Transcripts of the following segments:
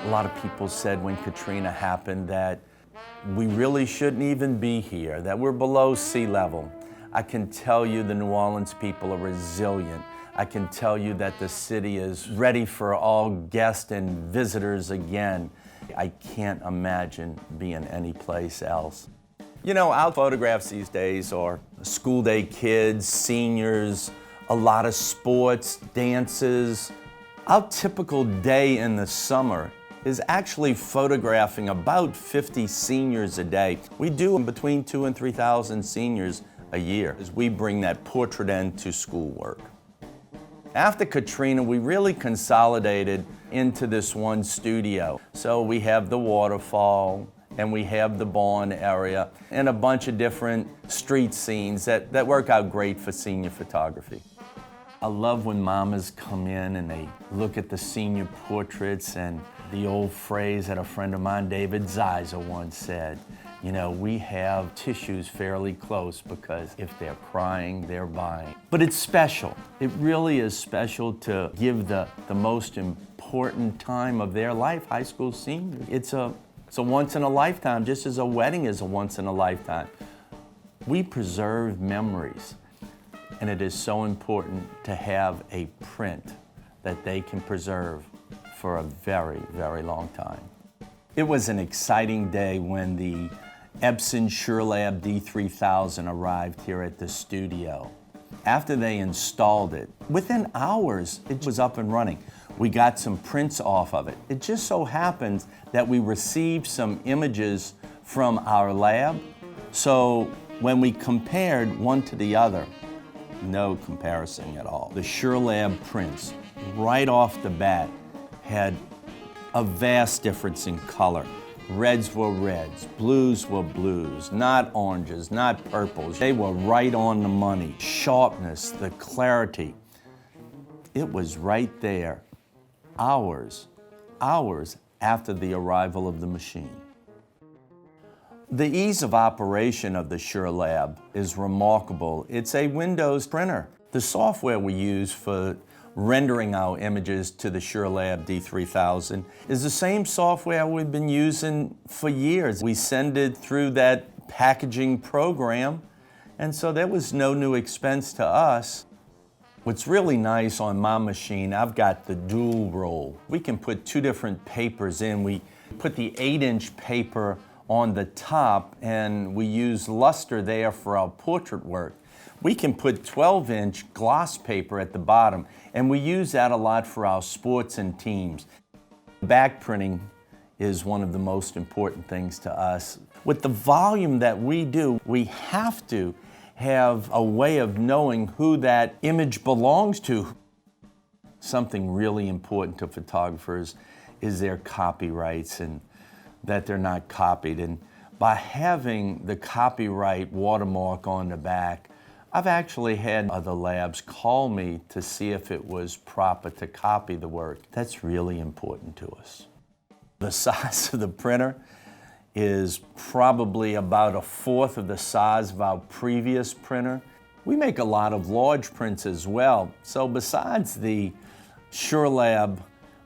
A lot of people said when Katrina happened that we really shouldn't even be here, that we're below sea level. I can tell you the New Orleans people are resilient. I can tell you that the city is ready for all guests and visitors again. I can't imagine being anyplace else. You know, our photographs these days are school day kids, seniors, a lot of sports, dances. Our typical day in the summer is actually photographing about 50 seniors a day. We do between 2,000 and 3,000 seniors a year as we bring that portrait end to schoolwork. After Katrina, we really consolidated into this one studio. So we have the waterfall, and we have the barn area, and a bunch of different street scenes that work out great for senior photography. I love when mamas come in and they look at the senior portraits, and the old phrase that a friend of mine, David Zeiser, once said, you know, we have tissues fairly close because if they're crying, they're buying. But it's special. It really is special to give the most important time of their life, high school senior. It's a once in a lifetime, just as a wedding is a once in a lifetime. We preserve memories, and it is so important to have a print that they can preserve for a very, very long time. It was an exciting day when the Epson SureLab D3000 arrived here at the studio. After they installed it, within hours, it was up and running. We got some prints off of it. It just so happens that we received some images from our lab. So when we compared one to the other, no comparison at all. The SureLab prints, right off the bat, had a vast difference in color. Reds were reds, blues were blues, not oranges, not purples. They were right on the money. Sharpness, the clarity, it was right there, hours after the arrival of the machine. The ease of operation of the SureLab is remarkable. It's a Windows printer. The software we use for rendering our images to the SureLab D3000 is the same software we've been using for years. We send it through that packaging program, and so there was no new expense to us. What's really nice on my machine, I've got the dual roll. We can put two different papers in. We put the 8-inch paper on the top, and we use luster there for our portrait work. We can put 12-inch gloss paper at the bottom, and we use that a lot for our sports and teams. Back printing is one of the most important things to us. With the volume that we do, we have to have a way of knowing who that image belongs to. Something really important to photographers is their copyrights and that they're not copied. And by having the copyright watermark on the back, I've actually had other labs call me to see if it was proper to copy the work. That's really important to us. The size of the printer is probably about 1/4 of the size of our previous printer. We make a lot of large prints as well. So besides the SureLab,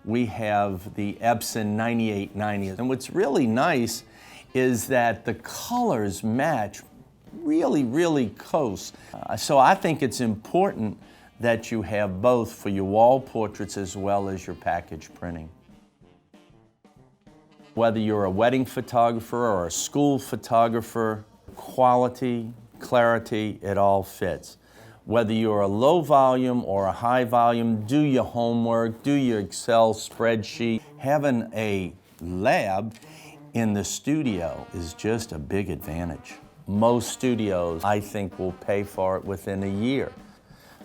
we have the Epson 9890. And what's really nice is that the colors match really close. So I think it's important that you have both for your wall portraits as well as your package printing. Whether you're a wedding photographer or a school photographer, quality, clarity, it all fits. Whether you're a low volume or a high volume, do your homework, do your Excel spreadsheet. Having a lab in the studio is just a big advantage. Most studios, I think, will pay for it within a year.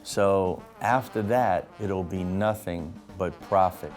So after that, it'll be nothing but profit.